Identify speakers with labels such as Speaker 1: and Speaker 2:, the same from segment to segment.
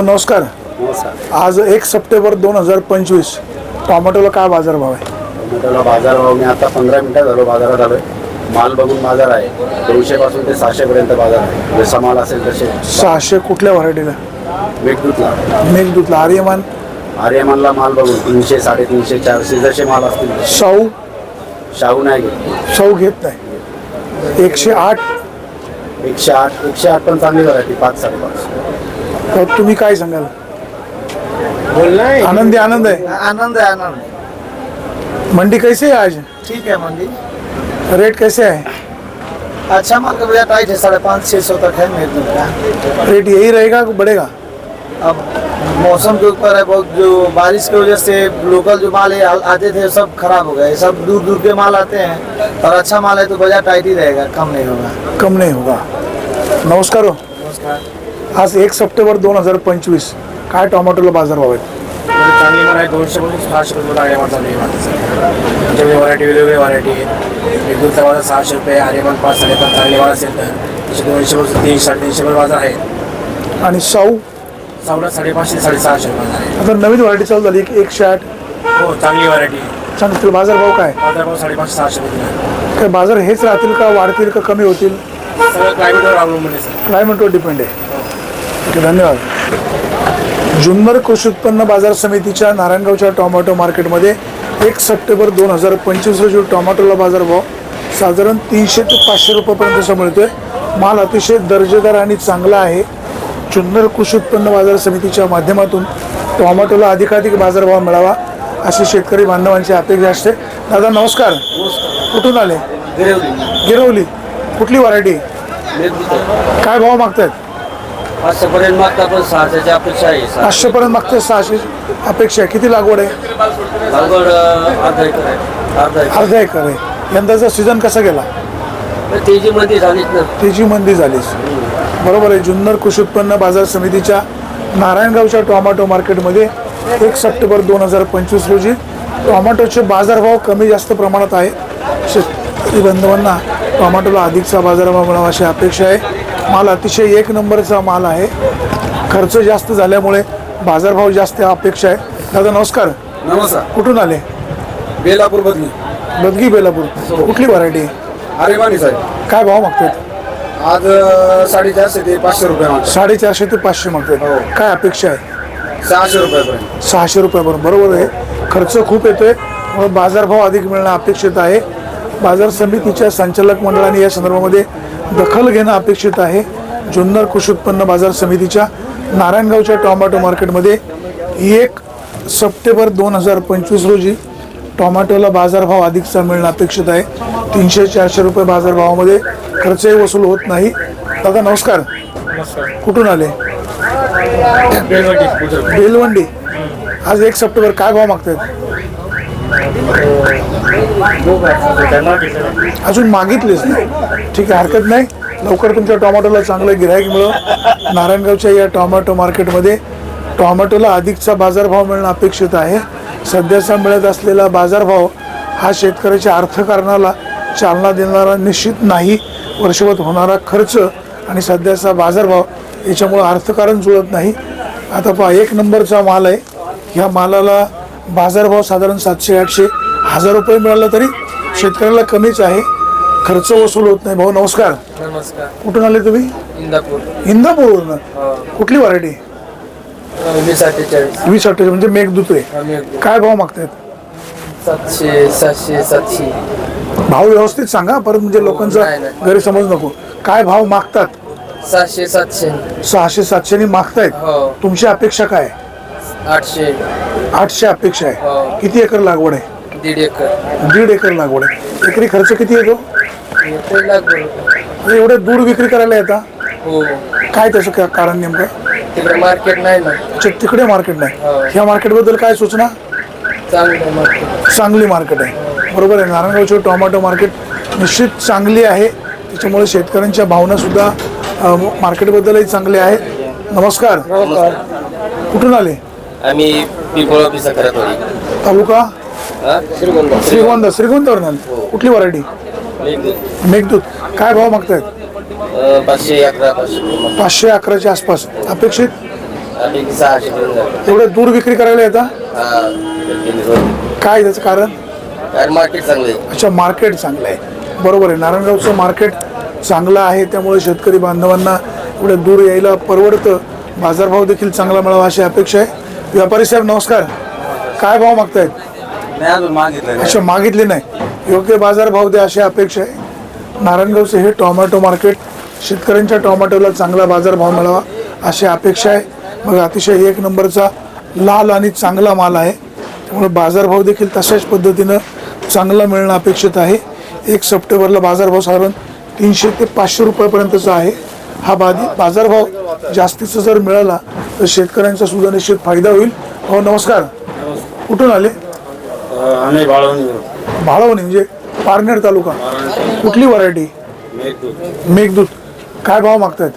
Speaker 1: नमस्कार. आज 1 सप्टेंबर 2025 टोमॅटोला काय बाजारभाव आहे?
Speaker 2: टोमॅटोला बाजारभाव मी आता 15 मिनिटं झालो बाजारात आलोय. माल बघून बाजार आहे 200 पासून ते 600 पर्यंत बाजार आहे. जसा माल असेल तसे
Speaker 1: 600 कुठल्या व्हरायटीला? मेघदूतला.
Speaker 2: आर्यमानला माल बघून 300, 350, 400 जसे माल असतील. शाहू नाही घेत.
Speaker 1: शाहू घेत नाही. 108
Speaker 2: पण चांगली व्हरायटी 5, 5.5.
Speaker 1: तर तुम्ही काय सांगाल? आनंद आहे.
Speaker 3: आनंद.
Speaker 1: मंडी कैसे है आज?
Speaker 3: ठीक है मंडी.
Speaker 1: रेट कैसे है?
Speaker 3: अच्छा माल का भैया टाइट है 550-600 तक है मेरे का.
Speaker 1: रेट यही रहेगा कि बढ़ेगा?
Speaker 3: अब मौसम के ऊपर है बहुत. जो बारिश की वजह से लोकल जो माल आते थे सब खराब हो गए. सब दूर दूर के माल आते हैं और अच्छा माल है तो बाजार टाइट ही रहेगा, कम नहीं होगा.
Speaker 1: नमस्कार.
Speaker 3: नमस्कार.
Speaker 1: आज 1 सप्टेंबर 2025 काय टोमॅटोला बाजारभाव आहेत?
Speaker 4: चांगली माल आहे 200 पासून 600 रुपये आर्यमान चालू आहे. व्हरायटी वेगवेगळी व्हरायटी आहे. मेघदूतचा बाजार 600 रुपये, आर्यमान 5, 5.5 चांगली माल असेल तर 200 पासून 300, 350 रुपये बाजार आहे.
Speaker 1: आणि शाहूला
Speaker 4: 550, 650 रुपये बाजार आहे.
Speaker 1: आता नवीन व्हरायटी चालू झाली 108.
Speaker 4: हो चांगली व्हरायटी.
Speaker 1: सांगतील बाजारभाव काय?
Speaker 4: बाजारभाव 550, 600 रुपये.
Speaker 1: काय बाजार हेच राहतील का वाढतील का कमी होतील?
Speaker 4: सगळं क्लायमेटवर अवलंबून आहे सर.
Speaker 1: क्लायमेटवर डिपेंड आहे. ठीक आहे, धन्यवाद. जुन्नर कृषी उत्पन्न बाजार समितीच्या नारायणगावच्या टोमॅटो मार्केटमध्ये 1 सप्टेंबर 2025 रोजी टोमॅटोला बाजारभाव साधारण 300 ते 500 रुपयापर्यंत मिळतोय. माल अतिशय दर्जेदार आणि चांगला आहे. जुन्नर कृषी उत्पन्न बाजार समितीच्या माध्यमातून टोमॅटोला अधिकाधिक बाजारभाव मिळावा अशी शेतकरी बांधवांची अपेक्षा असते. दादा नमस्कार. कुठून आले? गिरवली. कुठली व्हरायटी? काय भाव मागतायत?
Speaker 3: 500 पर्यंत मागता पण 600ची अपेक्षा आहे.
Speaker 1: 500 पर्यंत मागते. 600 अपेक्षा आहे. किती लागवड आहे?
Speaker 3: लागवड अर्धा एकर आहे.
Speaker 1: अर्धा एकर आहे. यंदाचा सीझन कसा गेला?
Speaker 3: तेजी मध्ये झालीच ना.
Speaker 1: तेजी मंदी झालीच. बरोबर आहे. जुन्नर कृषी उत्पन्न बाजार समितीच्या नारायणगावच्या टोमॅटो मार्केटमध्ये 1 सप्टेंबर 2025 रोजी टोमॅटोचे बाजारभाव कमी जास्त प्रमाणात आहे. शेतकरी बांधवांना टोमॅटोला अधिकचा बाजारभाव मिळावा अशी अपेक्षा आहे. माल अतिशय 1 नंबरचा माल आहे. खर्च जास्त झाल्यामुळे बाजारभाव जास्त अपेक्षा आहे. दादा नमस्कार.
Speaker 2: नमस्कार.
Speaker 1: कुठून आले?
Speaker 2: बेलापूर
Speaker 1: बदगी बेलापूर. कुठली व्हरायटी?
Speaker 2: आर्यमानी साहेब.
Speaker 1: काय भाव मागतात?
Speaker 2: आज 450 ते 500 रुपये मागतात.
Speaker 1: 450 ते 500 मागतात. काय अपेक्षा आहे?
Speaker 2: 600 रुपयापर्यंत.
Speaker 1: 600 रुपयापर्यंत. बरोबर आहे. खर्च खूप येतोय त्यामुळे बाजारभाव अधिक मिळणं अपेक्षित आहे. बाजार समितीच्या संचालक मंडळाने या संदर्भामध्ये दखल घेणं अपेक्षित आहे. जुन्नर कृषी उत्पन्न बाजार समितीच्या नारायणगावच्या टोमॅटो मार्केटमध्ये 1 सप्टेंबर 2025 रोजी टोमॅटोला बाजारभाव अधिकचा मिळणं अपेक्षित आहे. 300-400 रुपये बाजारभावामध्ये खर्चही वसूल होत नाही. दादा नमस्कार. कुठून आले? बेलवंडी. आज 1 सप्टेंबर काय भाव मागतात? अजून मागितलेच नाही. ठीक आहे, हरकत नाही. लवकर तुमच्या टोमॅटोला चांगलं गिऱ्हाईक मिळो. नारायणगावच्या या टोमॅटो मार्केटमध्ये टोमॅटोला अधिकचा बाजारभाव मिळणं अपेक्षित आहे. सध्याचा मिळत असलेला बाजारभाव हा शेतकऱ्याच्या अर्थकारणाला चालना देणारा निश्चित नाही. वर्षभर होणारा खर्च आणि सध्याचा बाजारभाव याच्यामुळं अर्थकारण जुळत नाही. आता पहा 1 नंबरचा माल आहे. ह्या मालाला बाजारभाव साधारण 700-800 1000 रुपये मिळाला तरी शेतकऱ्याला कमीच आहे. खर्च वसूल होत नाही. भाऊ नमस्कार.
Speaker 3: नमस्कार.
Speaker 1: कुठून आले तुम्ही? इंदापूरवरून. कुठली व्हरायटी? 2048 म्हणजे मेघदूत आहे. काय भाव मागतायत?
Speaker 3: 700, 700, 700.
Speaker 1: भाव व्यवस्थित सांगा परत म्हणजे लोकांचा गैरसमज नको. काय भाव मागतात?
Speaker 3: 700, 700.
Speaker 1: 600-700 नी मागतायत. तुमची अपेक्षा काय?
Speaker 3: 800.
Speaker 1: 800 अपेक्षा आहे. किती एकर लागवड आहे?
Speaker 3: 1.5 एकर.
Speaker 1: 1.5 एकर लागवड आहे. एकरी खर्च किती येतो?
Speaker 3: 1 लाख रुपये.
Speaker 1: एवढे दूर विक्री करायला येता?
Speaker 3: हो.
Speaker 1: काय त्याचं कारण नेमकं?
Speaker 3: तिकडे मार्केट नाही ना.
Speaker 1: तिकडे मार्केट नाही. ह्या मार्केटबद्दल काय सूचना? चांगली मार्केट आहे. बरोबर आहे. नारायणगावची टोमॅटो मार्केट निश्चित चांगली आहे. त्याच्यामुळे शेतकऱ्यांच्या भावना सुद्धा मार्केटबद्दलही चांगले आहे. नमस्कार. कुठून आले?
Speaker 3: आम्ही पिंपळा पिसा करत
Speaker 1: तालुका श्रीगोंदावरून आले. कुठली व्हरायटी? मेघदूत. काय भाव मागतायत?
Speaker 3: 511.
Speaker 1: 511च्या आसपास. अपेक्षित एवढं दूर विक्री करायला येतात, काय त्याचं कारण?
Speaker 2: मार्केट चांगले.
Speaker 1: अच्छा, मार्केट चांगलं आहे, बरोबर आहे. नारायणगावचं मार्केट चांगलं आहे, त्यामुळे शेतकरी बांधवांना एवढ्या दूर यायला परवडतं. बाजारभाव देखील चांगला मिळावा अशी अपेक्षा आहे. व्यापारी साहेब नमस्कार, काय भाव मागतायत? अच्छा, मागितले नाही, योग्य बाजारभाव द्या अशी अपेक्षा आहे. नारायणगावचं हे टोमॅटो मार्केट, शेतकऱ्यांच्या टोमॅटोला चांगला बाजारभाव मिळावा अशी अपेक्षा आहे. मग अतिशय एक नंबरचा लाल आणि चांगला माल आहे, त्यामुळे बाजारभाव देखील तशाच पद्धतीनं चांगला मिळणं अपेक्षित आहे. 1 सप्टेंबरला बाजारभाव साधारण 300 ते 500 रुपयापर्यंतचा आहे. हा बाजारभाव जास्तीचा जर मिळाला तर शेतकऱ्यांचा सुद्धा निश्चित फायदा होईल. हो नमस्कार, कुठून आले?
Speaker 2: आम्ही
Speaker 1: भाळवणी म्हणजे पारनेर तालुका. कुठली व्हरायटी? मेघदूत. काय भाव मागतायत?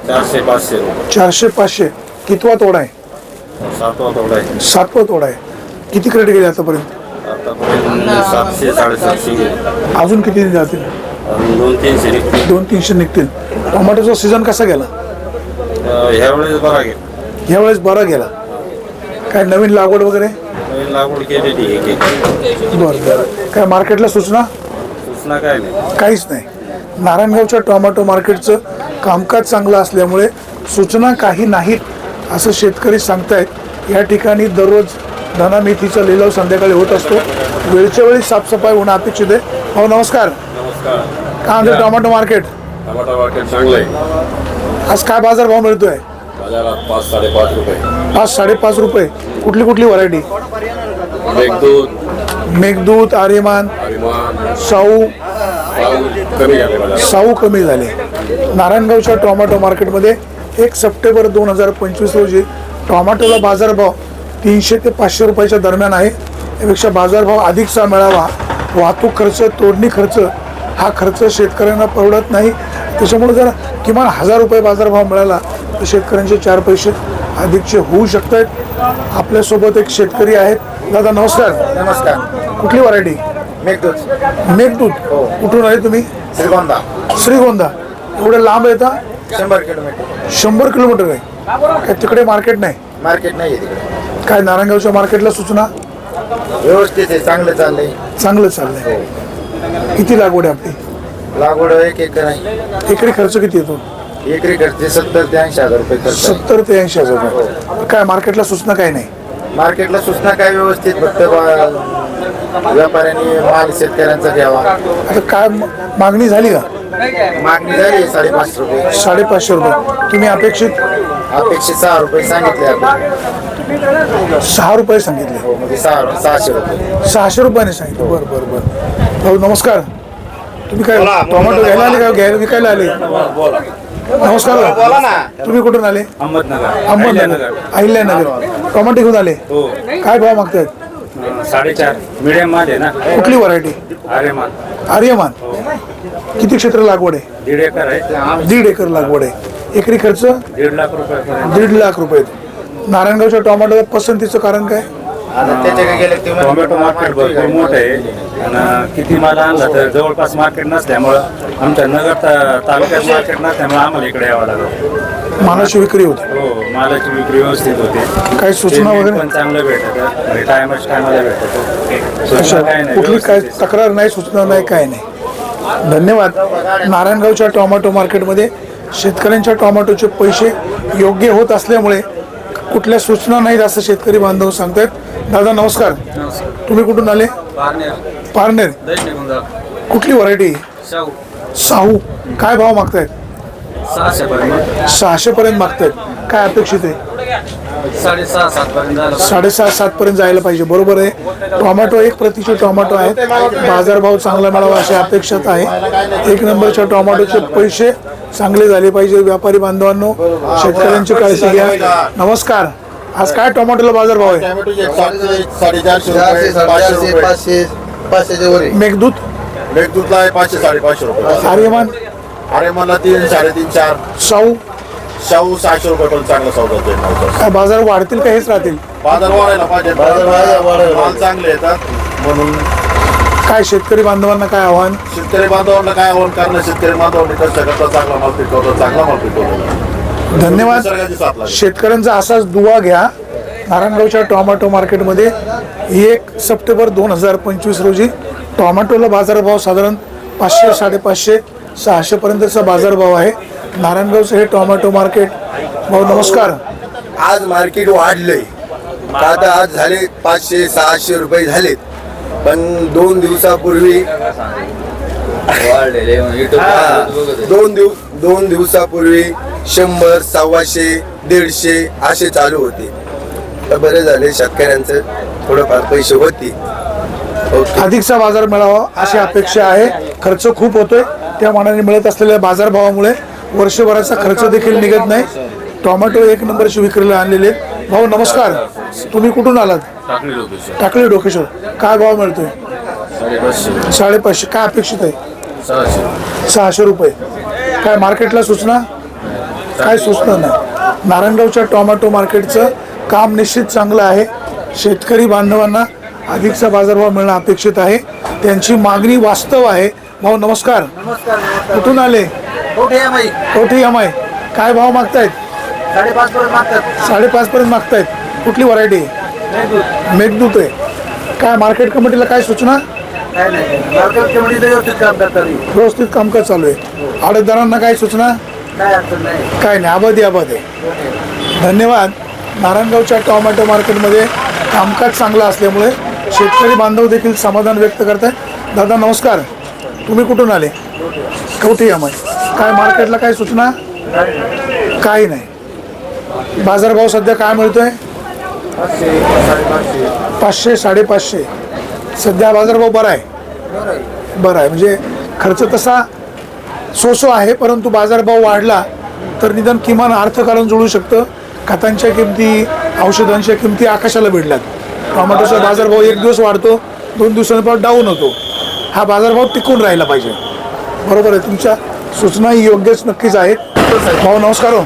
Speaker 2: 400-500.
Speaker 1: 400-500. कितवा तोडा आहे?
Speaker 2: 7वा तोडा आहे.
Speaker 1: 7वा तोडा आहे. किती क्रेट गेले आतापर्यंत?
Speaker 2: 700-750 गेले.
Speaker 1: अजून किती जातील?
Speaker 2: 200-300 निघतील.
Speaker 1: 200-300 निघतील. टोमॅटोचा सीझन कसा गेला?
Speaker 2: ह्यावेळेस बरा गेला.
Speaker 1: यावेळेस बरा गेला. काय नवीन लागवड वगैरे?
Speaker 2: नवीन लागवड केलेली आहे.
Speaker 1: बरं. काय मार्केटला सूचना?
Speaker 2: सूचना काय नाही.
Speaker 1: काहीच नाही. नारायणगावच्या टोमॅटो मार्केटचं कामकाज चांगलं असल्यामुळे सूचना काही नाहीत असं शेतकरी सांगतायत. या ठिकाणी दररोज धना मेथीचा लिलाव संध्याकाळी होत असतो. वेळच्या वेळी साफसफाई होणं अपेक्षित आहे. हो नमस्कार,
Speaker 2: नमस्कार.
Speaker 1: काय म्हणते टोमॅटो मार्केट?
Speaker 2: टमाटा मार्केट चांगलं आहे.
Speaker 1: आज काय बाजारभाव मिळतोय?
Speaker 2: बाजारात 5-5.5 रुपये.
Speaker 1: 5-5.5 रुपये. कुठली व्हरायटी?
Speaker 2: मेघदूत,
Speaker 1: मेघदूत, आर्यमान, साऊ.
Speaker 2: कमी झाले बाजार.
Speaker 1: साऊ कमी झाले. नारायणगावच्या टोमॅटो मार्केटमध्ये 1 सप्टेंबर 2025 रोजी टोमॅटोला बाजारभाव 300 ते 500 रुपयाच्या दरम्यान आहे. यापेक्षा बाजारभाव अधिकचा मिळावा. वाहतूक खर्च, तोडणी खर्च, हा खर्च शेतकऱ्यांना परवडत नाही. त्याच्यामुळे जर किमान 1000 रुपये बाजारभाव मिळाला तर शेतकऱ्यांचे 4 पैसे अधिकचे होऊ शकत आहेत. आपल्यासोबत एक शेतकरी आहेत. दादा नमस्कार.
Speaker 3: नमस्कार.
Speaker 1: कुठली व्हरायटी?
Speaker 3: मेघदूत.
Speaker 1: मेघदूत. कुठून आले तुम्ही?
Speaker 3: श्रीगोंदा.
Speaker 1: श्रीगोंदा. एवढं लांब येता?
Speaker 3: 100 किलोमीटर.
Speaker 1: 100 किलोमीटर आहे. काय तिकडे मार्केट नाही?
Speaker 3: मार्केट नाही आहे तिकडे.
Speaker 1: काय नारायणगावच्या मार्केटला सूचना?
Speaker 3: व्यवस्थित आहे, चांगलं चाललंय.
Speaker 1: चांगलं चाललंय. किती लागवड आहे आपली?
Speaker 3: लागवड 1 एकर आहे.
Speaker 1: एकरी खर्च किती येतो?
Speaker 3: एकरी खर्च 70 ते 80 हजार रुपये खर्च आहे.
Speaker 1: 70 ते 80 हजार रुपये. काय मार्केटला सूचना काय नाही?
Speaker 3: मार्केटला सूचना काय व्यवस्थित, फक्त व्यापाऱ्यांनी माल शेतकऱ्यांचा घ्यावा.
Speaker 1: आता काय मागणी झाली का?
Speaker 3: मागणी झाली 550 रुपये.
Speaker 1: 550 रुपये. तुम्ही अपेक्षित
Speaker 3: 6 रुपये सांगितले आपण.
Speaker 1: 6 रुपये सांगितले.
Speaker 3: हो, म्हणजे 600 रुपये.
Speaker 1: 600 रुपयाने सांगितलं. बरं बरं बरं. भाऊ नमस्कार, तुम्ही काय टोमॅटो घ्यायला आले का विकायला आले? नमस्कार. तुम्ही कुठून आले? अहमदनगर. अहिल्यानगर. टोमॅटो घेऊन आले. काय भाव मागतायत?
Speaker 2: 4.5 मीडियम माल आहे ना.
Speaker 1: कुठली व्हरायटी?
Speaker 2: आर्यमान.
Speaker 1: आर्यमान. किती क्षेत्र लागवड आहे?
Speaker 2: 1.5 एकर आहे.
Speaker 1: 1.5 एकर लागवड आहे. एकरी खर्च
Speaker 2: 1.5 लाख रुपये.
Speaker 1: 1.5 लाख रुपये. नारायणगावच्या टोमॅटोला पसंतीचं कारण काय?
Speaker 2: टोमॅटो मार्केट भरपूर मोठं आहे आणि किती माल आणला तर जवळपास मार्केट नसल्यामुळं, आमच्या नगर तालुक्यात मार्केट नसल्यामुळे आम्हाला इकडे यावं लागलं.
Speaker 1: मालाची विक्री होते.
Speaker 2: हो, मालाची विक्री व्यवस्थित होते.
Speaker 1: काही सूचना वगैरे?
Speaker 2: पण चांगलं भेटत, टायमाला भेटत.
Speaker 1: अच्छा,
Speaker 2: काय नाही,
Speaker 1: कुठली काय तक्रार नाही, सूचना नाही, काय नाही. धन्यवाद. नारायणगावच्या टोमॅटो मार्केटमध्ये शेतकऱ्यांच्या टोमॅटोचे पैसे योग्य होत असल्यामुळे कुठल्या सूचना नाहीत असं शेतकरी बांधव सांगतात. दादा नमस्कार. तुम्ही कुठून आले? पारनेर. कुठली व्हरायटी? साहू. काय भाव मागतायत? 600 पर्यंत मागतायत. काय अपेक्षित आहे? 6.5-7 पर्यंत जायला पाहिजे. बरोबर आहे. टोमॅटो 1 प्रतीचे टोमॅटो आहेत. बाजारभाव चांगला मिळावा अशी अपेक्षित आहे. 1 नंबरच्या टोमॅटोचे पैसे चांगले झाले पाहिजे. व्यापारी बांधवांनो, शेतकऱ्यांची काळजी घ्या. नमस्कार. आज काय टोमॅटोला बाजारभाव आहे?
Speaker 3: 500
Speaker 1: मेघदूत.
Speaker 5: मेघदूतला आहे 500-550 रुपये.
Speaker 1: आर्यमान.
Speaker 5: आर्यमानला 3-3.5-4.
Speaker 1: साऊ.
Speaker 5: शाहू 600 रुपये पण चांगला सौदा होतोय.
Speaker 1: काय बाजार वाढतील का हेच राहतील?
Speaker 5: बाजार वाढायला पाहिजे. माल चांगले येतात म्हणून.
Speaker 1: काय शेतकरी बांधवांना काय आव्हान?
Speaker 5: शेतकरी बांधवांना काय आव्हान करणं? शेतकरी बांधवांनी कष्ट करता चांगला माल पिकवतो, चांगला माल पिकवतो.
Speaker 1: धन्यवाद.
Speaker 5: निसर्गाची साथ लागेल.
Speaker 1: शेतकऱ्यांचा असाच दुवा घ्या. नारायणगावच्या टोमॅटो मार्केटमध्ये 1 सप्टेंबर 2025 रोजी टोमॅटोला बाजारभाव साधारण 500, 550, 600 पर्यंतचा बाजारभाव आहे. नारायणगावचं हे टोमॅटो मार्केट. भाऊ नमस्कार.
Speaker 6: आज मार्केट वाढलंय. आता आज झाले 500-600 रुपये झालेत, पण 2 दिवसापूर्वी दोन दिवसापूर्वी 100, 125, 150 असे चालू होते. तर बरे झाले, शेतकऱ्यांचं थोडंफार पैसे होते.
Speaker 1: अधिकचा बाजार मिळावा अशी अपेक्षा आहे. खर्च खूप होतोय, त्या मानाने मिळत असलेल्या बाजारभावामुळे वर्षभराचा खर्च देखील निघत नाही. टोमॅटो 1 नंबरची विक्रीला आणलेले. भाऊ नमस्कार. तुम्ही कुठून आलात? टाकळी डोकेश्वर. काय भाव मिळतोय? 550. काय अपेक्षित आहे? 600 रुपये. काय मार्केटला सूचना? काय सूचना नाही. नारायणगावच्या टोमॅटो मार्केटचं काम निश्चित चांगलं आहे. शेतकरी बांधवांना अधिकचा बाजारभाव मिळणं अपेक्षित आहे. त्यांची मागणी वास्तव आहे. भाऊ नमस्कार. कुठून आले? कोठी एम. काय भाव मागतायत?
Speaker 3: 5.5 पर्यंत मागतात.
Speaker 1: 5.5 पर्यंत मागतायत. कुठली व्हरायटी? मेघदूत आहे. काय मार्केट कमिटीला काय सूचना?
Speaker 3: काय नाही, मार्केट कमिटी व्यवस्थित काम करतात.
Speaker 1: व्यवस्थित कामकाज चालू आहे. आडतदारांना काय सूचना?
Speaker 3: काय अडचण नाही.
Speaker 1: काय नाही, आबाद आहे. धन्यवाद. नारायणगावच्या टोमॅटो मार्केटमध्ये कामकाज चांगलं असल्यामुळे शेतकरी बांधव देखील समाधान व्यक्त करत आहेत. दादा नमस्कार. तुम्ही कुठून आले? कवठी एम. काय मार्केटला काय सूचना? काही नाही. बाजारभाव सध्या काय मिळतोय? 500, 550. सध्या बाजारभाव बरा आहे. बरं आहे म्हणजे खर्च तसा सोसो आहे, परंतु बाजारभाव वाढला तर निदान किमान अर्थकारण जुळू शकतं. खतांच्या किमती, औषधांच्या किमती आकाशाला भिडल्यात. टोमॅटोचा बाजारभाव 1 दिवस वाढतो, 2 दिवसांनी डाऊन होतो. हा बाजारभाव टिकून राहिला पाहिजे. बरोबर आहे. तुमच्या सूचना ही योग्यच नक्कीच आहेत. भाऊ नमस्कार. हो,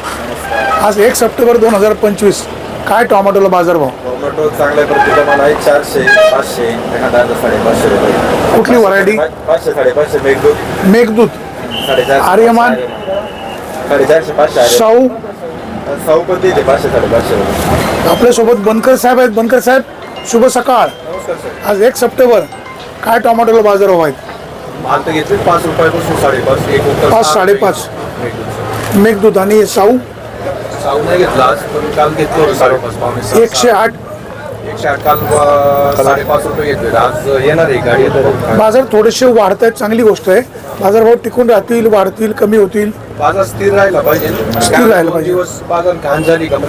Speaker 1: आज 1 सप्टेंबर 2025. काय टोमॅटोला बाजारभाव?
Speaker 6: टोमॅटो चांगल्या प्रतीचा माल आहे. 400, 500, एखादा 550 रुपये.
Speaker 1: कुठली व्हरायटी?
Speaker 6: 500, 550 मेघदूत.
Speaker 1: मेघदूत,
Speaker 6: 450,
Speaker 1: आर्यमान,
Speaker 6: 450, 500.
Speaker 1: शाहू.
Speaker 6: साऊ पण देते 500, 550 रुपये.
Speaker 1: आपल्यासोबत बनकर साहेब आहेत. बनकर साहेब, शुभ सकाळ. आज 1 सप्टेंबर. काय टोमॅटोला बाजारभाव आहेत?
Speaker 6: माल तर घेतले 5 रुपयापासून 5.5, 1 उत्तर
Speaker 1: 5, 5.5. मेघदूत आणि शाहू
Speaker 6: साऊ नाही घेतला आज, पण काल घेतलं होतं 5.5, 5.5.
Speaker 1: 108.
Speaker 6: 108 काल 5.5 रुपये घेतले. आज येणार आहे गाडी.
Speaker 1: बाजार थोडेसे वाढत आहेत, चांगली गोष्ट आहे. बाजारभाव टिकून राहतील, वाढतील, कमी होतील.
Speaker 6: बाजार स्थिर राहिला पाहिजे.
Speaker 1: स्थिर राहिला पाहिजे.
Speaker 6: दिवस बाजार घाण झाली का मग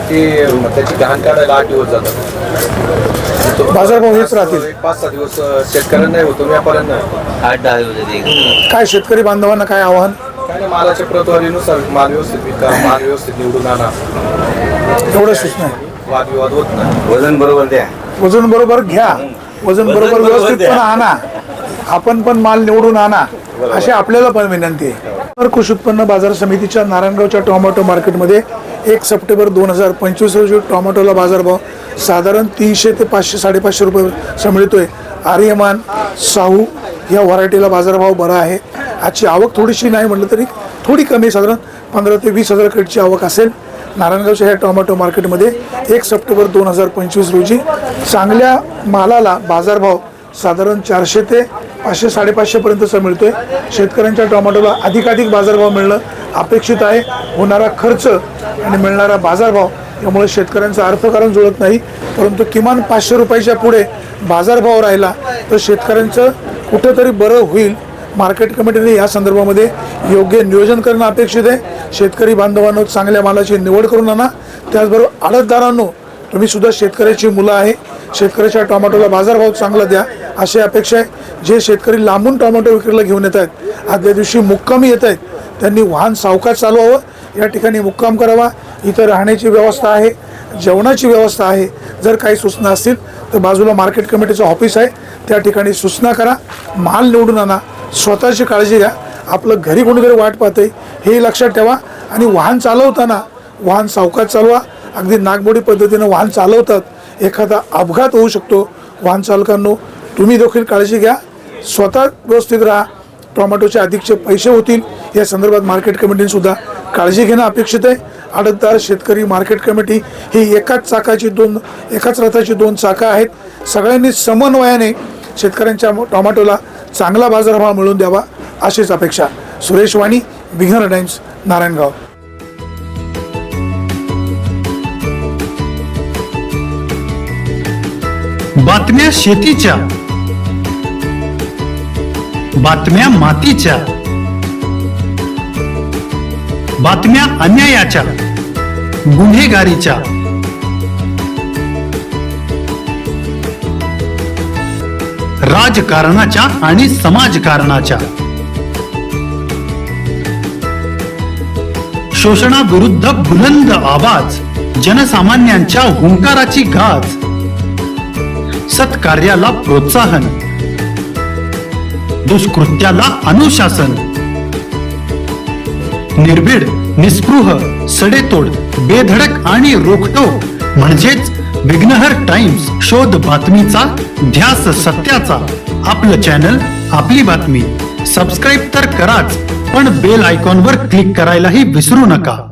Speaker 6: त्याची घाण काढायला 8 दिवस जातात.
Speaker 1: बाजारभाव हेच राहतील.
Speaker 6: 5-6 दिवस शेतकऱ्यांना नाही होतो, व्यापाऱ्यांना.
Speaker 7: 8-10 दिवस.
Speaker 1: काय शेतकरी बांधवांना काय आव्हान?
Speaker 6: काय नाही, मालाच्या प्रतवारीनुसार माल व्यवस्थित विका, माल व्यवस्थित निवडून आणा.
Speaker 1: एवढं सूचना आहे.
Speaker 6: वादविवाद होत नाही.
Speaker 7: वजन बरोबर द्या.
Speaker 1: वजन बरोबर घ्या, वजन बरोबर व्यवस्थितपणे आणा. आपण पण माल निवडून आणा अशी आपल्याला पण विनंती आहे. तर कृषी उत्पन्न बाजार समितीच्या नारायणगावच्या टोमॅटो मार्केटमध्ये 1 सप्टेंबर 2025 रोजी टोमॅटोला बाजारभाव साधारण 300 ते 500, 550 रुपये मिळतोय. आर्यमान, साहू या व्हरायटीला बाजारभाव बरा आहे. आजची आवक थोडीशी नाही म्हटलं तरी थोडी कमी, साधारण 15 ते 20,000 क्रेटची आवक असेल. नारायणगावच्या ह्या टोमॅटो मार्केटमध्ये 1 सप्टेंबर 2025 रोजी चांगल्या मालाला बाजारभाव साधारण 400 ते 500, 550 पर्यंतचा मिळतोय. शेतकऱ्यांच्या टोमॅटोला अधिकाधिक बाजारभाव मिळणं अपेक्षित आहे. होणारा खर्च आणि मिळणारा बाजारभाव यामुळे शेतकऱ्यांचं अर्थकारण जुळत नाही, परंतु किमान 500 रुपयाच्या पुढे बाजारभाव राहिला तर शेतकऱ्यांचं कुठंतरी बरं होईल. मार्केट कमिटीने या संदर्भामध्ये योग्य नियोजन करणं अपेक्षित आहे. शेतकरी बांधवांनो, चांगल्या मालाची निवड करून आणा. त्याचबरोबर आडतदारांनो, तुम्ही सुद्धा शेतकऱ्याची मुलं आहे. शेतकऱ्याच्या टोमॅटोला बाजारभाव चांगला द्या अशी अपेक्षा आहे. जे शेतकरी लांबून टोमॅटो विक्रीला घेऊन येत आहेत, आदल्या दिवशी मुक्कामी येत आहेत, त्यांनी वाहन सावकाश चालवावं. या ठिकाणी मुक्काम करावा. इथं राहण्याची व्यवस्था आहे, जेवणाची व्यवस्था आहे. जर काही सूचना असतील तर बाजूला मार्केट कमिटीचं ऑफिस आहे, त्या ठिकाणी सूचना करा. माल निवडून आणा. स्वतःची काळजी घ्या. आपलं घरी कोणीतरी वाट पाहते हे लक्षात ठेवा. आणि वाहन चालवताना वाहन सावकाश चालवा. अगदी नागमोडी पद्धतीनं वाहन चालवतात, एखादा अपघात होऊ शकतो. वाहन चालकांनो, तुम्ही देखील काळजी घ्या. स्वतः व्यवस्थित राहा. टोमॅटोचे अधिकचे पैसे होतील या संदर्भात मार्केट कमिटीने सुद्धा काळजी घेणं अपेक्षित आहे. आडतदार, शेतकरी, मार्केट कमिटी ही एकाच रथाची दोन चाकं आहेत. सगळ्यांनी समन्वयाने शेतकऱ्यांच्या टोमॅटोला चांगला बाजारभाव मिळवून द्यावा अशीच अपेक्षा. सुरेश वाणी, विघ्नर टाइम्स, नारायणगाव.
Speaker 8: बातम्या शेतीच्या, बातम्या मातीच्या, बातम्या अन्यायाच्या, गुन्हेगारीच्या, राजकारणाच्या आणि समाजकारणाच्या, शोषणाविरुद्ध बुलंद आवाज, जनसामान्यांच्या हुंकाराची गाज, सत्कार्याला प्रोत्साहन, दुष्कृत्याला अनुशासन, निर्भीड, निस्पृह, सडेतोड, बेधडक आणि रोखटोक म्हणजेच विघ्नहर टाइम्स. शोध बातमीचा, ध्यास सत्याचा. आपलं चॅनल, आपली बातमी. सबस्क्राईब तर कराच, पण बेल आयकॉनवर क्लिक करायलाही विसरू नका.